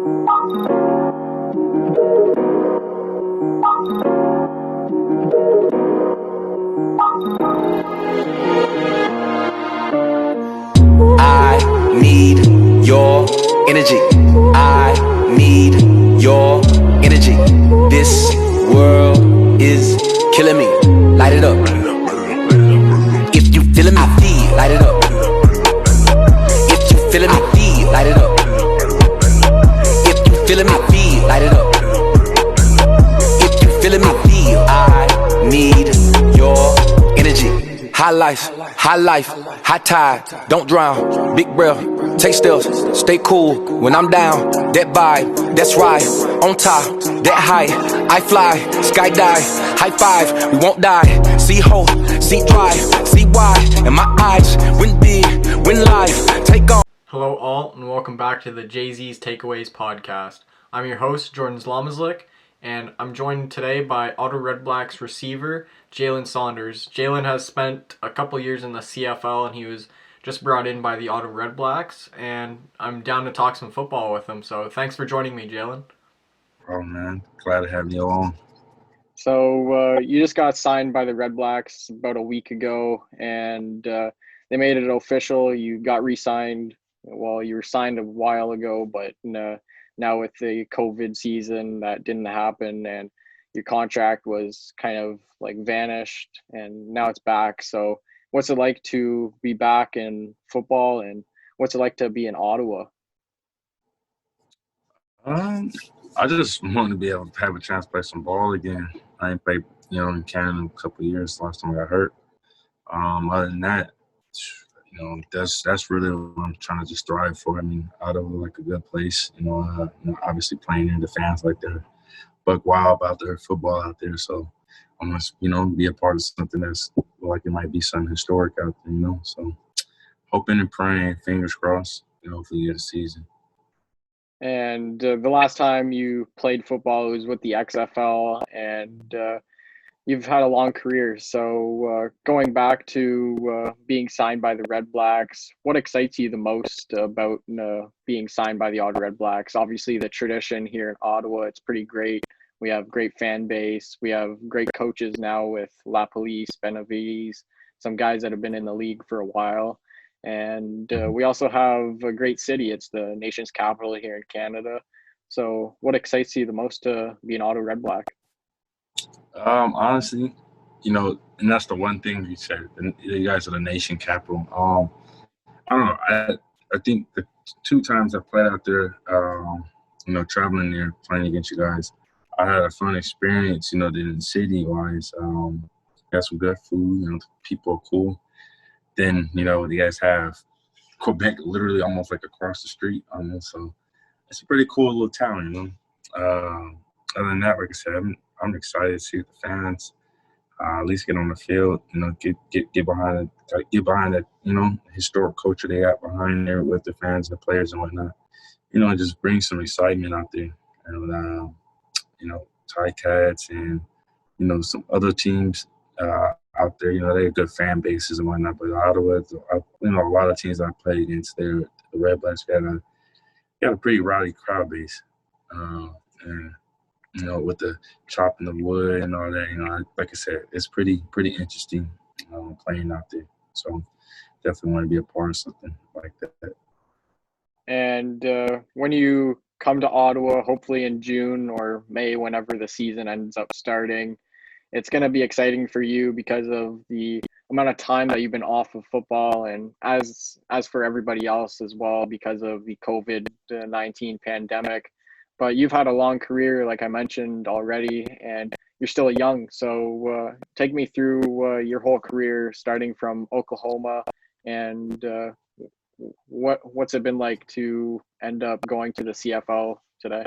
I need your energy. I need your energy. This world is killing me. Light it up. If you feeling me, I feel. Light it up. If you feeling me, I feel. Light it up. If you feeling me, I feel. Light it up. If you feeling me, I feel. I need your energy. High life, high tide, don't drown, big breath, take steps, stay cool when I'm down, that vibe, that's right, on top, that high, I fly, skydive, high five, we won't die, see hope, see drive, see why, and my eyes, win big, win life, take on. Hello all, and welcome back to the Jay-Z's Takeaways podcast. I'm your host, Jordan Zlamazlik, and I'm joined today by Ottawa Redblacks receiver, Jalen Saunders. Jalen has spent a couple years in the CFL, and he was just brought in by the Ottawa Redblacks, and I'm down to talk some football with him. So thanks for joining me, Jalen. Oh, man. Glad to have you on. So you just got signed by the Redblacks about a week ago, and they made it official. You got re-signed. Well, you were signed a while ago, but now with the COVID season, that didn't happen, and your contract was kind of like vanished, and now it's back. So what's it like to be back in football, and what's it like to be in Ottawa? I just want to be able to have a chance to play some ball again. I ain't played, in Canada in a couple of years. Last time I got hurt. Other than that, that's really what I'm trying to just strive for. I mean, Ottawa, like a good place. Obviously playing in the fans like they're buck wild about their football out there. So I must, be a part of something that's like it might be something historic out there. So hoping and praying, fingers crossed, for the end of the season. And the last time you played football was with the XFL, and you've had a long career. So going back to being signed by the Redblacks, what excites you the most about being signed by the Ottawa Redblacks? Obviously, the tradition here in Ottawa, it's pretty great. We have great fan base. We have great coaches now with La Police, Benavides, some guys that have been in the league for a while. And we also have a great city. It's the nation's capital here in Canada. So what excites you the most to be an Ottawa Redblack? Honestly, and that's the one thing you said. You guys are the nation capital. I don't know. I think the two times I played out there, traveling there, playing against you guys, I had a fun experience. In city-wise, got some good food. People are cool. Then, you guys have Quebec literally almost like across the street almost. So it's a pretty cool little town, Other than that, like I said, I'm excited to see the fans at least get on the field, get behind that, historic culture they got behind there with the fans and the players and whatnot. Just bring some excitement out there. And, Ticats and, some other teams out there, they have good fan bases and whatnot. But Ottawa, a lot of teams I played against there, the Redblacks got a pretty rowdy crowd base. And with the chopping the wood and all that, like I said, it's pretty interesting playing out there. So definitely want to be a part of something like that. And when you come to Ottawa, hopefully in June or May, whenever the season ends up starting, it's going to be exciting for you because of the amount of time that you've been off of football, and as for everybody else as well because of the COVID-19 pandemic. But you've had a long career, like I mentioned already, and you're still young. So take me through your whole career, starting from Oklahoma, and what's it been like to end up going to the CFL today?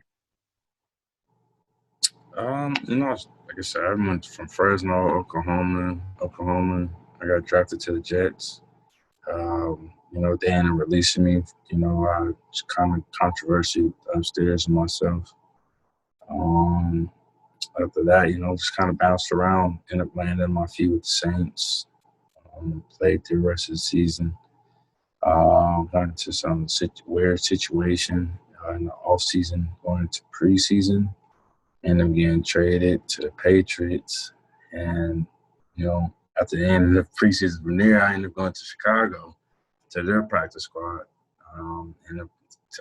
Like I said, I went from Fresno, Oklahoma. I got drafted to the Jets. They ended up releasing me. It's kind of controversy upstairs and myself. After that, just kind of bounced around, ended up landing my feet with the Saints. Played through the rest of the season. Got into some weird situation. in the off season, going into preseason, and I'm getting traded to the Patriots. And at the end of the preseason from there, I ended up going to Chicago to their practice squad. And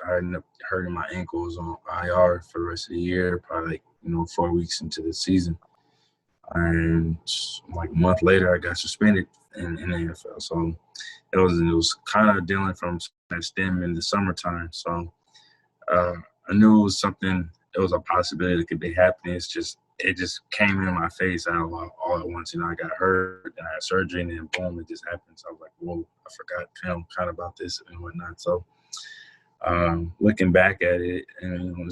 I ended up hurting my ankles on IR for the rest of the year, probably 4 weeks into the season. And like a month later, I got suspended in the NFL. So it was kind of dealing from that stem in the summertime. So I knew it was something. It was a possibility that could be happening. It just came in my face all at once. I got hurt, and I had surgery, and then boom, it just happened. So I was like, whoa, I forgot kind of about this and whatnot. So looking back at it, and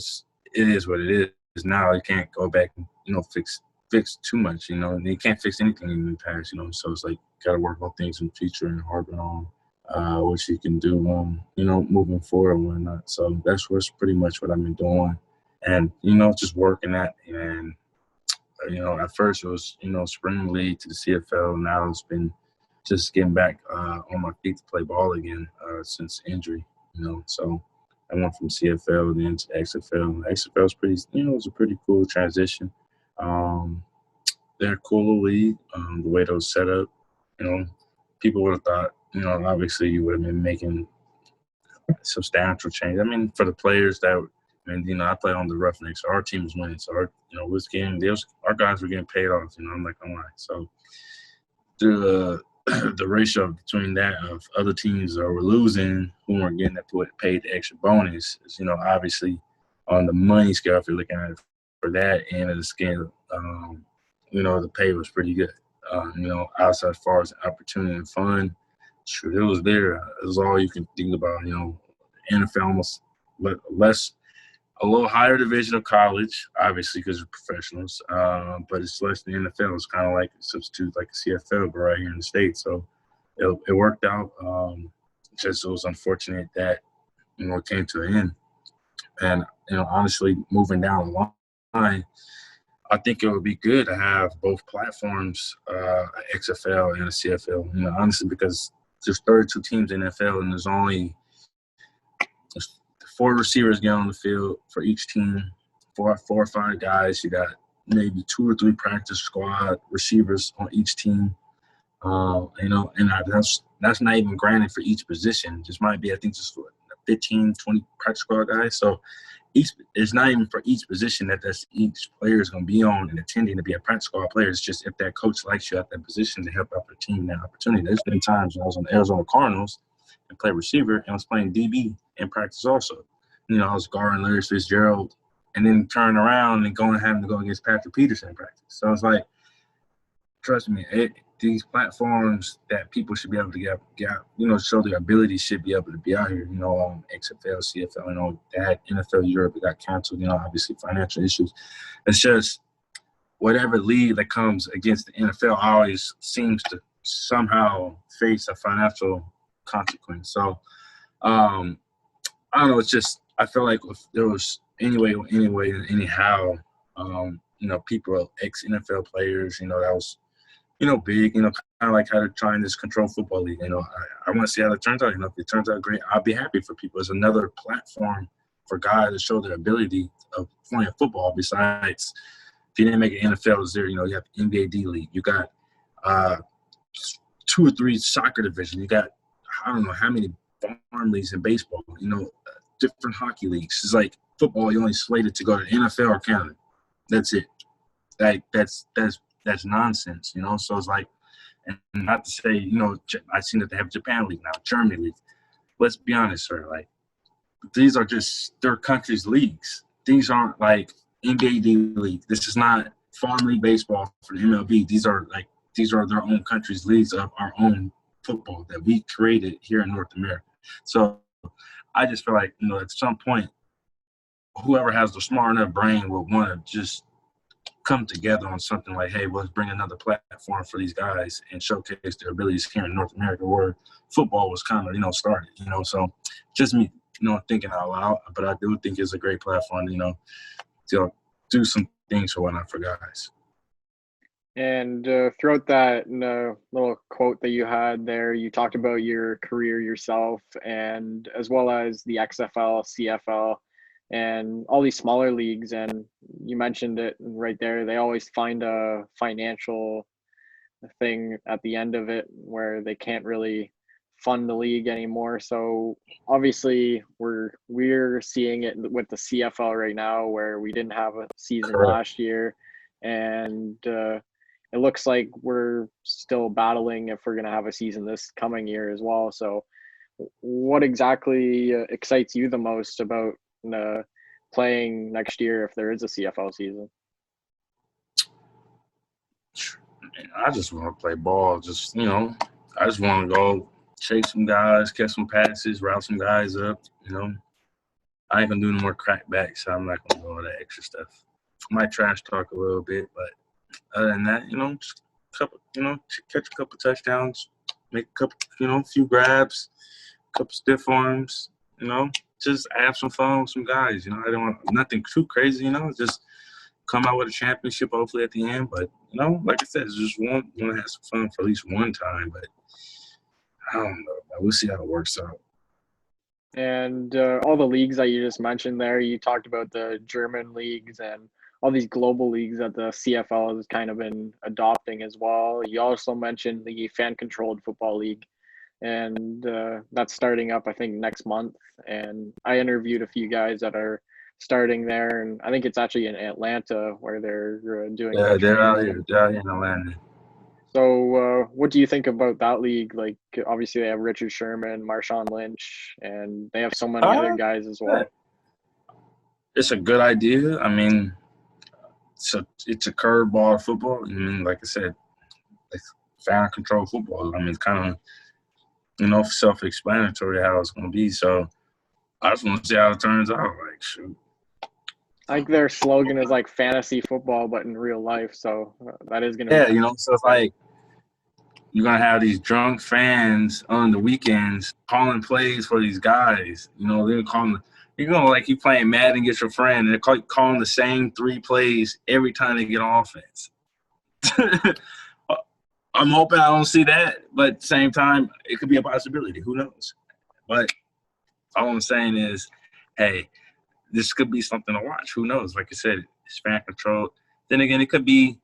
it is what it is. Now you can't go back and fix too much. And you can't fix anything in the past. So it's like got to work on things in the future and harden on what you can do moving forward and whatnot. So that's pretty much what I've been doing, and just working at. And at first it was spring league to the CFL. Now it's been just getting back on my feet to play ball again since injury. So I went from CFL then to XFL. XFL was pretty, it was a pretty cool transition. They're a cool league. The way those set up, people would have thought, obviously you would have been making substantial change. I mean, for the players I played on the Roughnecks. So our team was winning. So our guys were getting paid off. I'm like, I'm like, so the ratio between that of other teams that were losing who weren't getting that paid the extra bonus is, obviously on the money scale, if you're looking at it for that end of the scale, the pay was pretty good. Outside as far as opportunity and fun, sure, it was there. It was all you can think about. NFL almost a little higher division of college, obviously because we're professionals, but it's less than the NFL. It's kind of like a substitute, like a CFL, but right here in the States. So it worked out. Just it was unfortunate that it came to an end. And honestly, moving down the line, I think it would be good to have both platforms, XFL and a CFL. Honestly, because there's 32 teams in the NFL, and there's only 4 receivers get on the field for each team, four or five guys. You got maybe 2 or 3 practice squad receivers on each team. And that's not even granted for each position. Just might be, I think, just 15, 20 practice squad guys. So it's not even for each position that's each player is going to be on and attending to be a practice squad player. It's just if that coach likes you at that position to help out the team that opportunity. There's been times when I was on the Arizona Cardinals and played receiver, and I was playing DB in practice also. I was guarding Larry Fitzgerald, and then turning around and having to go against Patrick Peterson in practice. So it's like, trust me, these platforms that people should be able to get show their ability should be able to be out here. XFL, CFL, that NFL Europe, it got canceled. Obviously financial issues. It's just whatever league that comes against the NFL always seems to somehow face a financial consequence. So I don't know. It's just I feel like if there was anyhow, people ex-NFL players, that was big, kind of like how they're trying this control football league. I want to see how it turns out. If it turns out great, I'll be happy for people. It's another platform for guys to show their ability of playing football. Besides, if you didn't make an NFL, you have the NBA D League. You got 2 or 3 soccer divisions. You got I don't know how many farm leagues in baseball. Different hockey leagues. It's like football. You're only slated to go to NFL or Canada. That's it. Like that's nonsense. So it's like, and not to say, I've seen that they have Japan League now, Germany League. Let's be honest, sir. Like, these are just their country's leagues. These aren't like NBA D League. This is not farm league baseball for the MLB. These are their own country's leagues of our own football that we created here in North America. So I just feel like, at some point, whoever has the smart enough brain will want to just come together on something like, hey, let's bring another platform for these guys and showcase their abilities here in North America, where football was kind of, started, So just me, thinking out loud, but I do think it's a great platform, to do some things for guys. And throughout that little quote that you had there, you talked about your career yourself, and as well as the XFL, CFL, and all these smaller leagues. And you mentioned it right there. They always find a financial thing at the end of it where they can't really fund the league anymore. So obviously we're seeing it with the CFL right now, where we didn't have a season Correct. last year, and it looks like we're still battling if we're going to have a season this coming year as well. So what exactly excites you the most about playing next year if there is a CFL season? Man, I just want to play ball. Just, I just want to go chase some guys, catch some passes, route some guys up. I ain't gonna do no more crackbacks, so I'm not gonna do all that extra stuff. I might trash talk a little bit, but other than that, just a couple, catch a couple touchdowns, make a couple, few grabs, a couple stiff arms, just have some fun with some guys. I don't want nothing too crazy, just come out with a championship hopefully at the end. But, like I said, just want to have some fun for at least one time. But I don't know. We'll see how it works out. And all the leagues that you just mentioned there, you talked about the German leagues and all these global leagues that the CFL has kind of been adopting as well. You also mentioned the fan-controlled football league, and that's starting up, I think, next month. And I interviewed a few guys that are starting there, and I think it's actually in Atlanta where they're doing. Yeah, they're out here. They're out here in Atlanta. So what do you think about that league? Like, obviously they have Richard Sherman, Marshawn Lynch, and they have so many other guys as well. It's a good idea. I mean, it's a curveball football. I mean, like I said, it's fan control football. I mean, it's kind of, self-explanatory how it's going to be. So I just want to see how it turns out. Like, shoot. I think their slogan is like fantasy football, but in real life. So that is going to be. Yeah, so it's like you're going to have these drunk fans on the weekends calling plays for these guys. They're calling – you're going to like you playing Madden against your friend, and they're calling the same 3 plays every time they get on offense. I'm hoping I don't see that, but at the same time, it could be a possibility. Who knows? But all I'm saying is, hey, this could be something to watch. Who knows? Like I said, it's fan controlled. Then again, it could be,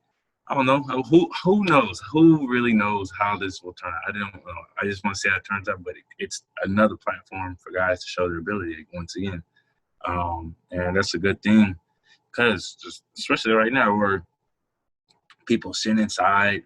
I don't know. Who knows? Who really knows how this will turn out? I don't know. I just want to see how it turns out, but it's another platform for guys to show their ability once again. And that's a good thing because especially right now where people sit inside,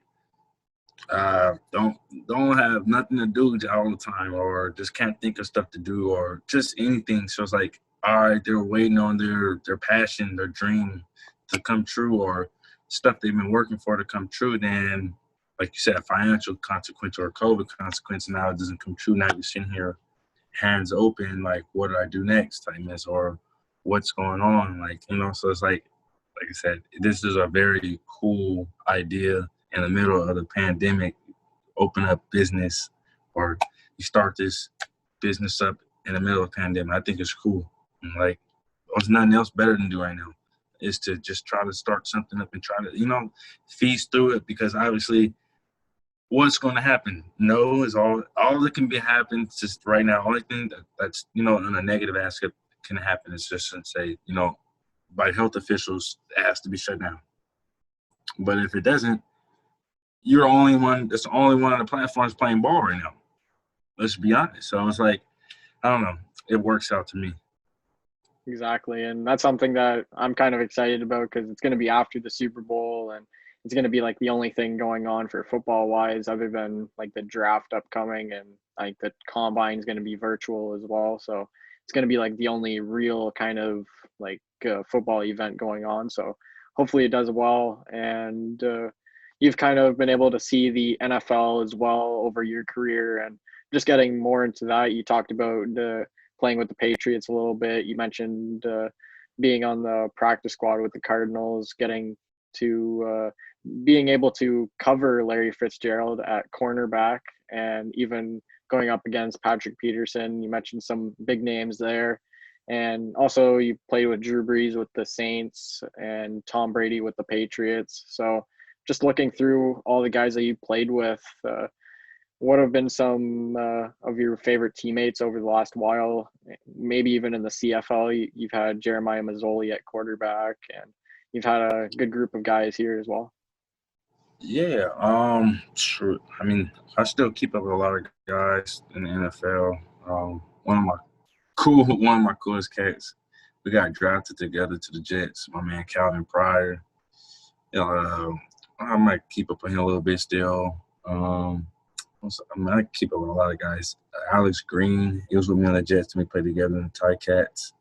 don't have nothing to do all the time, or just can't think of stuff to do, or just anything. So it's like, all right, they're waiting on their passion, their dream to come true, or stuff they've been working for to come true. Then, like you said, a financial consequence or a COVID consequence, now it doesn't come true. Now you're sitting here, hands open, like, what do I do next? Type mess, or what's going on? Like, so it's like I said, this is a very cool idea. In the middle of the pandemic, open up business, or you start this business up in the middle of the pandemic. I think it's cool. And like, there's nothing else better than do right now is to just try to start something up and try to, feast through it, because obviously what's going to happen? No is all that can be happen just right now. Only thing that's, in a negative aspect can happen is just to say, by health officials, it has to be shut down. But if it doesn't, you're the only one. That's the only one on the platforms playing ball right now. Let's be honest. So it's like, I don't know. It works out to me. Exactly, and that's something that I'm kind of excited about because it's going to be after the Super Bowl, and it's going to be like the only thing going on for football-wise, other than like the draft upcoming, and like the combine is going to be virtual as well. So it's going to be like the only real kind of like football event going on. So hopefully it does well, and you've kind of been able to see the NFL as well over your career, and just getting more into that. You talked about playing with the Patriots a little bit. You mentioned being on the practice squad with the Cardinals, getting to being able to cover Larry Fitzgerald at cornerback, and even going up against Patrick Peterson. You mentioned some big names there. And also you played with Drew Brees with the Saints and Tom Brady with the Patriots. So just looking through all the guys that you played with, what have been some of your favorite teammates over the last while? Maybe even in the CFL, you've had Jeremiah Mazzoli at quarterback, and you've had a good group of guys here as well. Yeah, sure. I mean, I still keep up with a lot of guys in the NFL. One of my coolest cats, we got drafted together to the Jets. My man Calvin Pryor. I might keep up with him a little bit still. I keep up with a lot of guys. Alex Green, he was with me on the Jets, and we played together in the Ticats.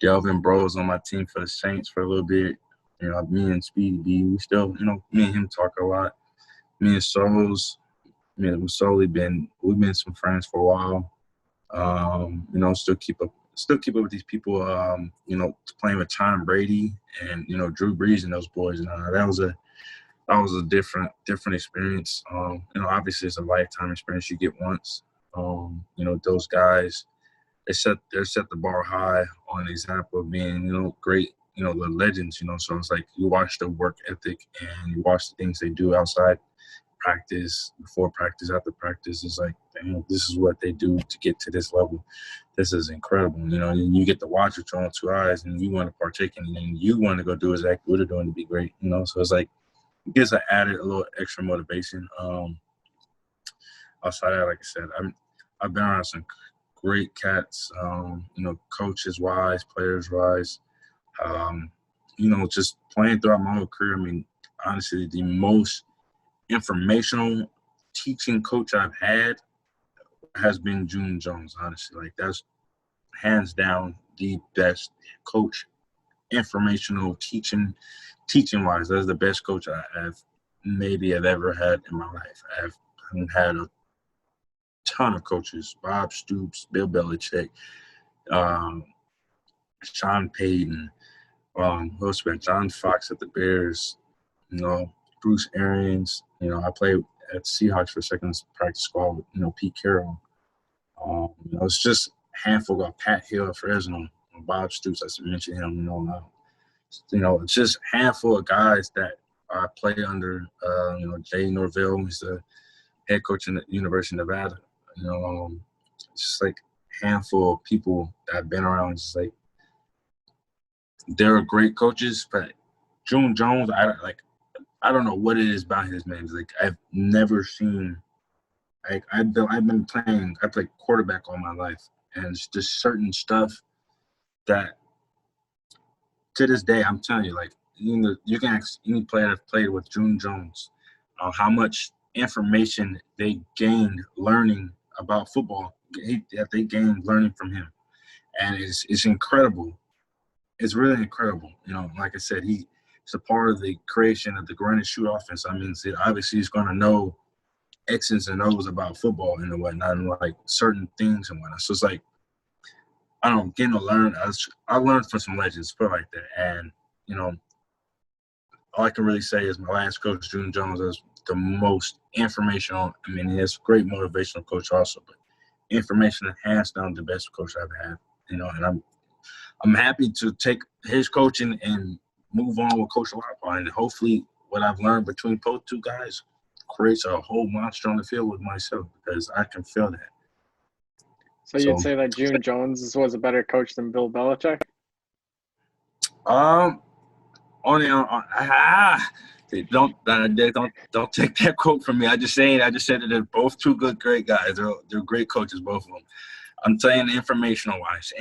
Delvin Bros on my team for the Saints for a little bit. Me and Speedy B, we still, me and him talk a lot. Me and Souls, we've been some friends for a while. Still keep up with these people. Playing with Tom Brady and Drew Brees and those boys. That was a different experience. Obviously it's a lifetime experience you get once. Those guys, they set the bar high on the example of being great. The legends. So it's like you watch the work ethic and you watch the things they do outside practice, before practice, after practice. It's like, damn, this is what they do to get to this level. This is incredible, and you get to watch with your own two eyes, and you want to partake in it, and you want to go do exactly what they're doing to be great, so it's like, it gives a little extra motivation. Outside of that, like I said, I've been around some great cats, coaches wise, players wise, just playing throughout my whole career. I mean, honestly, the most informational teaching coach I've had has been June Jones. Honestly, like, that's hands down the best coach, informational teaching wise. That's the best coach I've ever had in my life. I've had a ton of coaches: Bob Stoops, Bill Belichick, Sean Payton, who else we had? John Fox at the Bears, Bruce Arians. I played at Seahawks for a second practice squad with Pete Carroll. It's just a handful of Pat Hill at Fresno, Bob Stoops, I mentioned him. It's just a handful of guys that I play under. Jay Norvell, who's the head coach in the University of Nevada. It's just like a handful of people that I've been around. It's just like, they're great coaches, but June Jones, I don't know what it is about his man. It's like, I've never seen. I played quarterback all my life, and it's just certain stuff that, to this day, I'm telling you, like, you can ask any player that played with June Jones how much information they gained learning about football, that they gained learning from him, and it's incredible. It's really incredible. Like I said, he's a part of the creation of the run and shoot offense. I mean, obviously he's going to know X's and O's about football and whatnot, and like certain things and whatnot. So it's like, I don't getting to learn. I learned from some legends, put it like that. And all I can really say is my last coach, June Jones, is the most informational. I mean, he's a great motivational coach also, but information hands down the best coach I've had. And I'm happy to take his coaching and move on with Coach Lapa, and hopefully what I've learned between both two guys creates a whole monster on the field with myself, because I can feel that. So you'd say that June Jones was a better coach than Bill Belichick? Don't take that quote from me. I just said that they're both two great guys. They're great coaches, both of them. I'm saying informational wise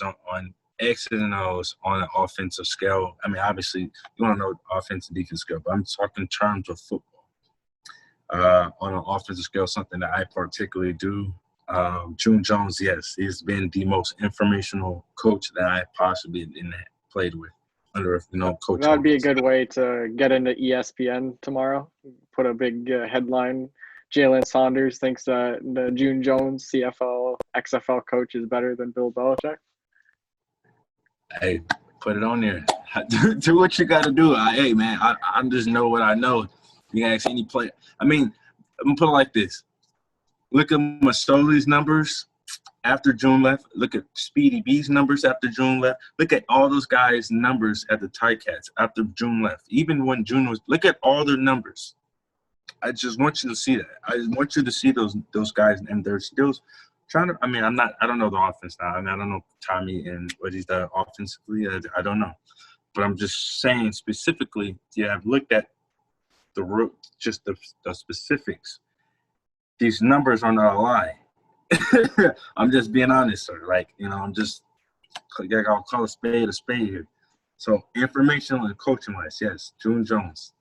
on X's and O's on an offensive scale. I mean, obviously you want to know offensive defensive scale, but I'm talking in terms of football. On an offensive scale, something that I particularly do. June Jones, yes, he's been the most informational coach that I possibly played with under coach. That would be a good way to get into ESPN tomorrow. Put a big headline: Jalen Saunders thinks that the June Jones CFL XFL coach is better than Bill Belichick. Hey, put it on there. Do what you got to do. Hey, man, I just know what I know. You can ask any player. I mean, I'm going to put it like this. Look at Masoli's numbers after June left. Look at Speedy B's numbers after June left. Look at all those guys' numbers at the Ticats after June left. Even when June was – look at all their numbers. I just want you to see that. I just want you to see those guys, and they're still trying to. I mean, I don't know the offense now. I mean, I don't know Tommy and what he's done offensively. I don't know, but I'm just saying specifically. Yeah, I've looked at just the specifics. These numbers are not a lie. I'm just being honest, sir. Like, I'll call a spade here. So informational and coaching wise, yes, June Jones.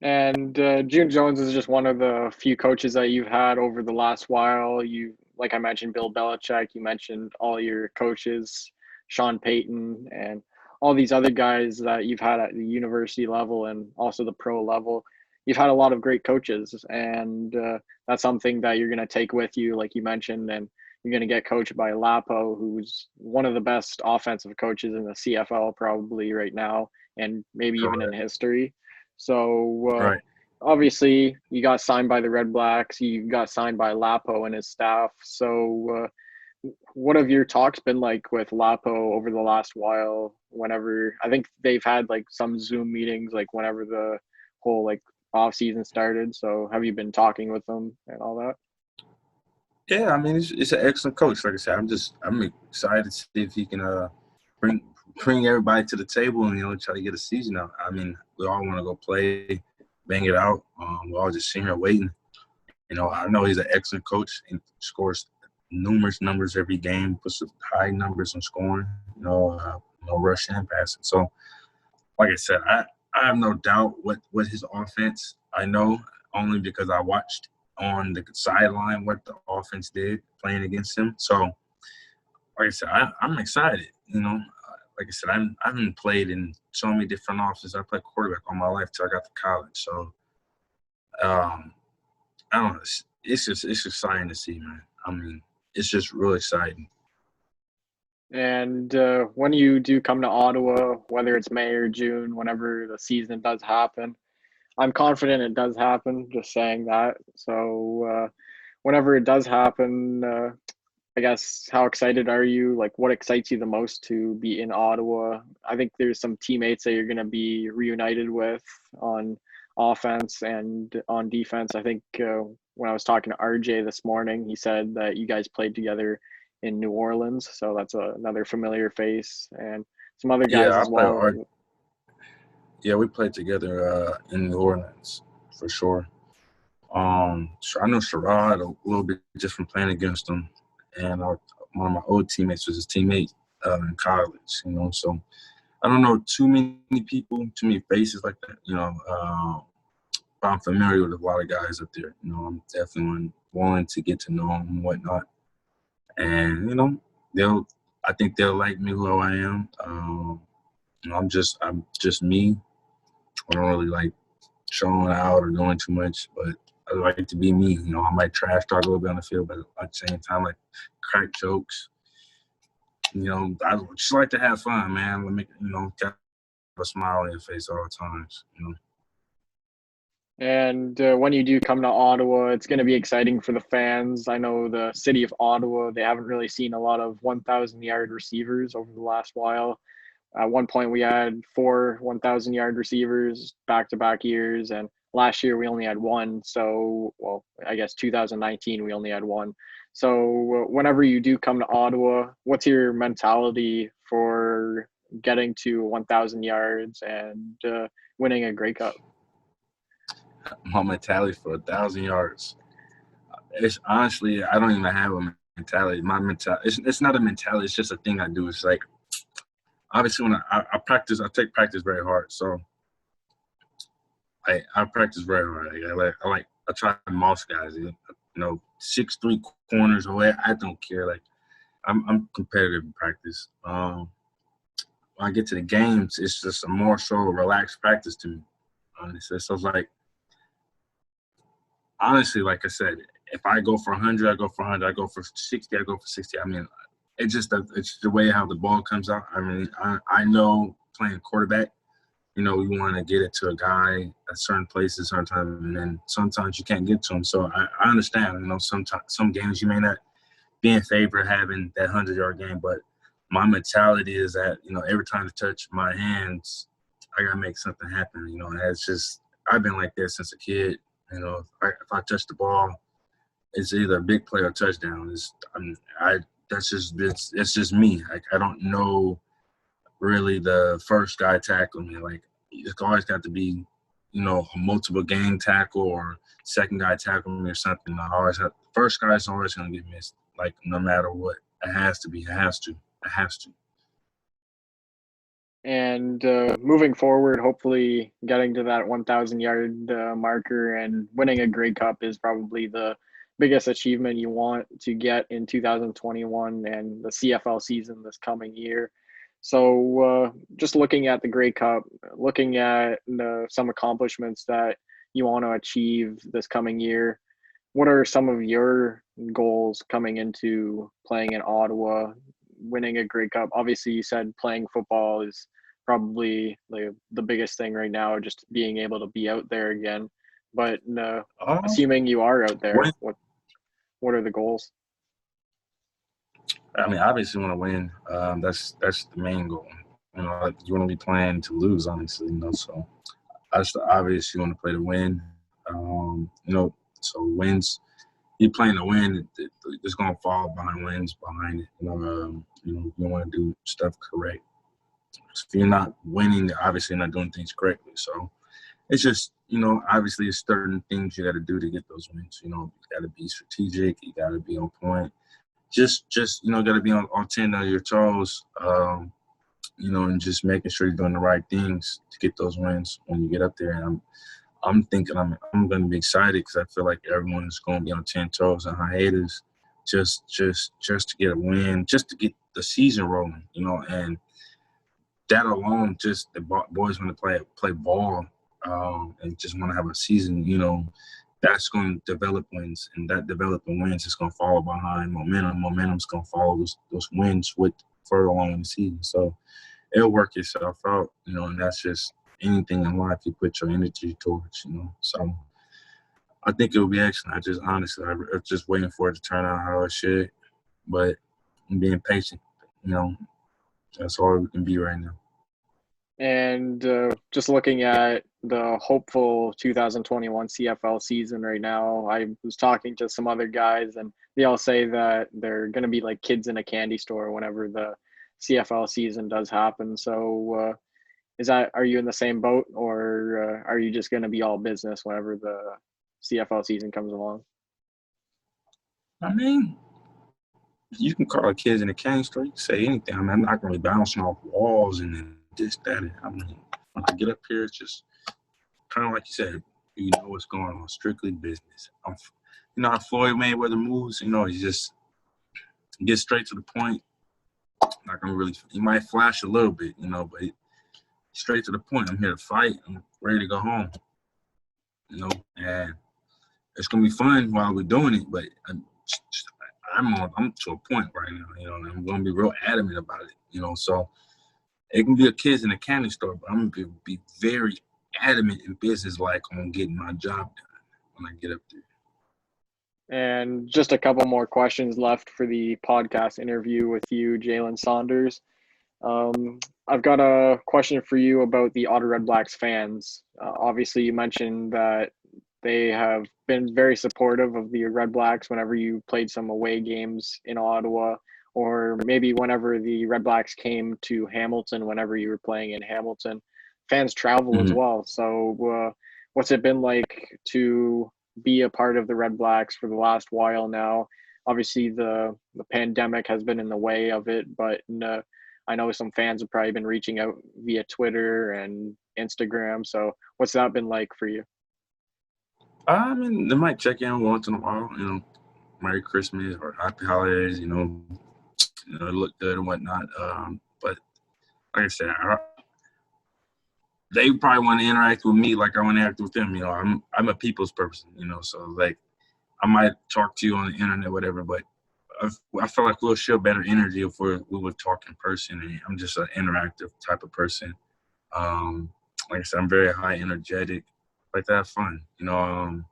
And June Jones is just one of the few coaches that you've had over the last while. Like I mentioned, Bill Belichick. You mentioned all your coaches, Sean Payton, and all these other guys that you've had at the university level and also the pro level. You've had a lot of great coaches, and that's something that you're going to take with you, like you mentioned, and you're going to get coached by Lapo, who's one of the best offensive coaches in the CFL probably right now, and maybe even in history. So Right. obviously you got signed by the Redblacks, you got signed by Lapo and his staff. So what have your talks been like with Lapo over the last while? Whenever I think they've had like some Zoom meetings, like whenever the whole like off season started. So have you been talking with them and all that? Yeah, I mean, it's an excellent coach. Like I said, I'm excited to see if he can bring everybody to the table and try to get a season out. I mean, we all want to go play, bang it out. We're all just sitting here waiting. I know he's an excellent coach and scores numerous numbers every game, puts high numbers on scoring. No rush and passing. So, like I said, I have no doubt what his offense. I know only because I watched on the sideline what the offense did playing against him. So, like I said, I'm excited. Like I said, I haven't played in so many different offenses. I played quarterback all my life till I got to college. So, I don't know. It's just exciting to see, man. I mean, it's just real exciting. And when you do come to Ottawa, whether it's May or June, whenever the season does happen, I'm confident it does happen, just saying that. So whenever it does happen, I guess, how excited are you? Like, what excites you the most to be in Ottawa? I think there's some teammates that you're going to be reunited with on offense and on defense. I think when I was talking to RJ this morning, he said that you guys played together in New Orleans. So that's another familiar face, and some other guys as well. Yeah, we played together in New Orleans for sure. So I know Sherrod a little bit just from playing against him, and one of my old teammates was his teammate in college. So I don't know too many people, too many faces like that. But I'm familiar with a lot of guys up there. I'm definitely willing to get to know them and whatnot. And I think they'll like me who I am. I'm just me. I don't really like showing out or doing too much, but I like to be me. I might trash talk a little bit on the field, but at the same time, like crack jokes. I just like to have fun, man. Make have a smile on your face all the times. And when you do come to Ottawa, it's going to be exciting for the fans. I know the city of Ottawa, they haven't really seen a lot of 1,000-yard receivers over the last while. At one point, we had 4 1,000-yard receivers back-to-back years, and last year we only had one. So, I guess 2019 we only had one. So, whenever you do come to Ottawa, what's your mentality for getting to 1,000 yards and winning a Grey Cup? My mentality for 1,000 yards. It's honestly, I don't even have a mentality. My mentality, it's not a mentality. It's just a thing I do. It's like, obviously, when I practice, I take practice very hard. So I practice very hard. I try to mouse guys. 6'3" corners away. I don't care. Like I'm competitive in practice. When I get to the games, it's just a more so relaxed practice to me. Honestly, so it's like, honestly, like I said, if I go for 100, I go for 100. I go for 60, I go for 60. I mean, it's the way how the ball comes out. I mean, I know playing quarterback, you want to get it to a guy at certain places, certain times, and then sometimes you can't get to him. So I understand, sometimes some games you may not be in favor of having that 100-yard game, but my mentality is that, every time I touch my hands, I got to make something happen, and I've been like that since a kid. You know, if I touch the ball, it's either a big play or touchdown. It's just me. Like, I don't know really the first guy tackling me. Like, it's always got to be, you know, a multiple gang tackle or second guy tackling me or something. I always have first guy's always gonna get missed. Like, no matter what, it has to be. It has to. It has to. And moving forward, hopefully getting to that 1,000-yard marker and winning a Grey Cup is probably the biggest achievement you want to get in 2021 and the CFL season this coming year. So just looking at the Grey Cup, looking at some accomplishments that you want to achieve this coming year, what are some of your goals coming into playing in Ottawa, winning a Grey Cup? Obviously, you said playing football is probably the biggest thing right now, just being able to be out there again. But assuming you are out there, what are the goals? I mean, obviously, you want to win. That's the main goal. You know, like, you want to be playing to lose, honestly. You know, so that's the obvious. You want to play to win. You know, so wins. You're playing to win. It's gonna fall behind wins behind it. You want to do stuff correct. So if you're not winning, obviously you're not doing things correctly. So it's just, you know, obviously it's certain things you got to do to get those wins. You know, you got to be strategic. You got to be on point. Just you know, got to be on 10 of your toes. You know, and just making sure you're doing the right things to get those wins when you get up there. And I'm thinking I'm going to be excited because I feel like everyone's going to be on 10 toes and hiatus just to get a win, just to get the season rolling, you know. And that alone, just the boys want to play ball and just want to have a season, you know, that's going to develop wins, and that developing wins is going to follow behind momentum. Momentum's going to follow those wins with further along in the season. So it'll work itself out, you know, and that's just anything in life you put your energy towards, you know. So I think it will be excellent. I'm just waiting for it to turn out how it should, but I'm being patient, you know. That's all we can be right now. And just looking at the hopeful 2021 CFL season right now, I was talking to some other guys, and they all say that they're going to be like kids in a candy store whenever the CFL season does happen. So are you in the same boat, or are you just going to be all business whenever the CFL season comes along? I mean, you can call it kids in a candy store. You can say anything. I mean, I'm not going to be bouncing off walls and then this, that. I mean, when I get up here, it's just kind of like you said, you know what's going on, strictly business. You know how Floyd Mayweather moves? You know, he just gets straight to the point. Not going to really – he might flash a little bit, you know, but straight to the point. I'm here to fight. I'm ready to go home, you know, and it's going to be fun while we're doing it, but I'm to a point right now, you know, and I'm going to be real adamant about it, you know. So it can be a kids in a candy store, but I'm going to be very adamant and business-like on getting my job done when I get up there. And just a couple more questions left for the podcast interview with you, Jalen Saunders. I've got a question for you about the Ottawa Redblacks fans. Obviously, you mentioned that they have been very supportive of the Redblacks whenever you played some away games in Ottawa, or maybe whenever the Redblacks came to Hamilton, whenever you were playing in Hamilton. Fans travel as well. So what's it been like to be a part of the Redblacks for the last while now? Obviously, the pandemic has been in the way of it, but I know some fans have probably been reaching out via Twitter and Instagram. So what's that been like for you? I mean, they might check in once in a while, you know, Merry Christmas or Happy Holidays, you know, look good and whatnot. But like I said, they probably want to interact with me like I want to interact with them. You know, I'm a people's person, you know, so like I might talk to you on the internet, whatever, but I feel like we'll show better energy if we would talk in person. And I'm just an interactive type of person. Like I said, I'm very high energetic, like to have fun, you know.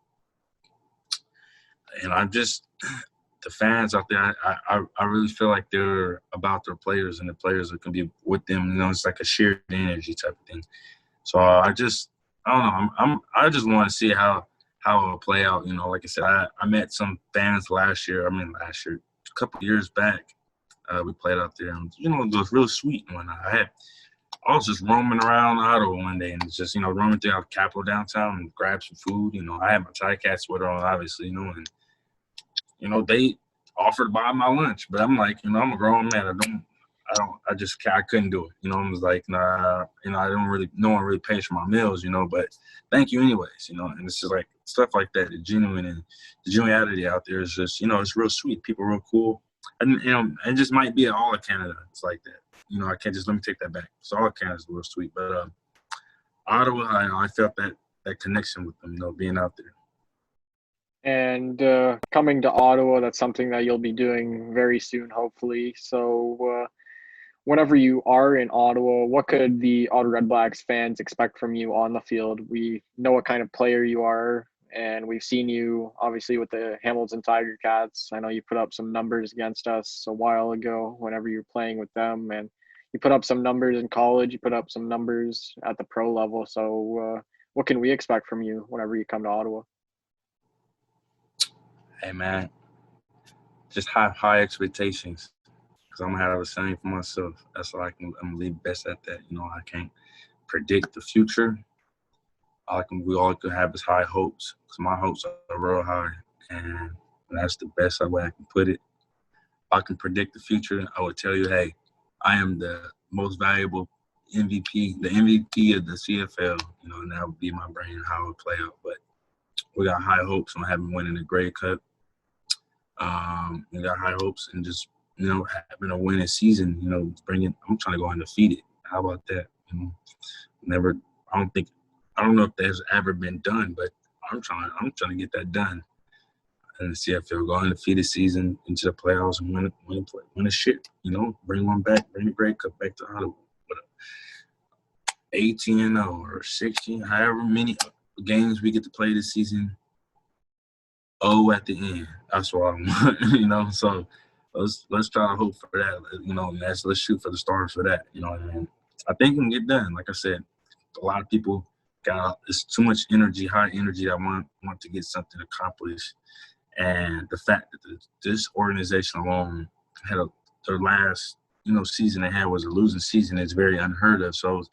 And I'm just the fans out there. I really feel like they're about their players, and the players that can be with them. You know, it's like a shared energy type of thing. So I just I don't know. I just want to see how it'll play out. You know, like I said, I met some fans last year, a couple of years back. We played out there, and you know, it was real sweet. When I was just roaming around Ottawa one day and just, you know, roaming through our Capitol downtown and grabbed some food. You know, I had my Tie Cat sweater on, obviously, you know, and, you know, they offered to buy my lunch. But I'm like, you know, I'm a grown man. I couldn't do it. You know, I was like, nah, you know, no one really pays for my meals, you know, but thank you anyways, you know. And it's just like stuff like that, the genuinity out there is just, you know, it's real sweet. People are real cool. And, you know, it just might be all of Canada. It's like that. You know, let me take that back. So all of Canada's real sweet. But Ottawa, I felt that connection with them, you know, being out there. And coming to Ottawa, that's something that you'll be doing very soon, hopefully. So whenever you are in Ottawa, what could the Ottawa Redblacks fans expect from you on the field? We know what kind of player you are, and we've seen you obviously with the Hamilton Tiger Cats. I know you put up some numbers against us a while ago whenever you were playing with them, and you put up some numbers in college. You put up some numbers at the pro level. So what can we expect from you whenever you come to Ottawa? Hey, man, just high expectations. Because I'm going to have the same for myself. That's all I'm going to leave best at that. You know, I can't predict the future. We all can have is high hopes. Because my hopes are real high. And that's the best way I can put it. If I can predict the future, I would tell you, hey, I am the most valuable MVP, the MVP of the CFL. You know, and that would be my brain, how it would play out. But we got high hopes on having winning the Grey Cup. We got high hopes and just, you know, having a winning season, you know, I'm trying to go undefeated. How about that? You know, I don't know if that's ever been done, but I'm trying to get that done. In the CFL, go undefeated season into the playoffs and win a shit, you know, bring the Grey Cup back to Ottawa. But 18-0 or 16, however many games we get to play this season, at the end. That's what I want, you know, so let's try to hope for that, you know, and let's shoot for the stars for that, you know. And I think it can get done. Like I said, a lot of people it's too much energy, high energy. I want to get something accomplished, and the fact that this organization alone had their last, you know, season they had was a losing season is very unheard of. So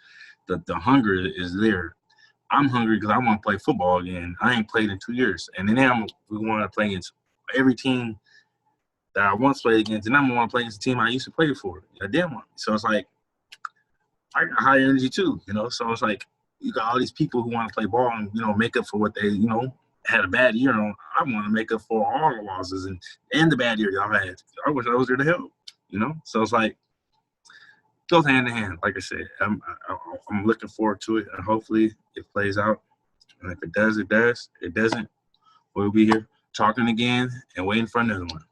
the hunger is there. I'm hungry because I want to play football again. I ain't played in 2 years, and then we want to play against every team that I once played against, and I'm going to want to play against the team I used to play for. I didn't want. So it's like I got high energy too, you know. So it's like you got all these people who want to play ball and, you know, make up for what they, you know, had a bad year on. I want to make up for all the losses and the bad year y'all had. I wish I was there to help, you know. So it's like goes hand in hand. Like I said, I'm looking forward to it, and hopefully it plays out. And if it does, it does. If it doesn't, we'll be here talking again and waiting for another one.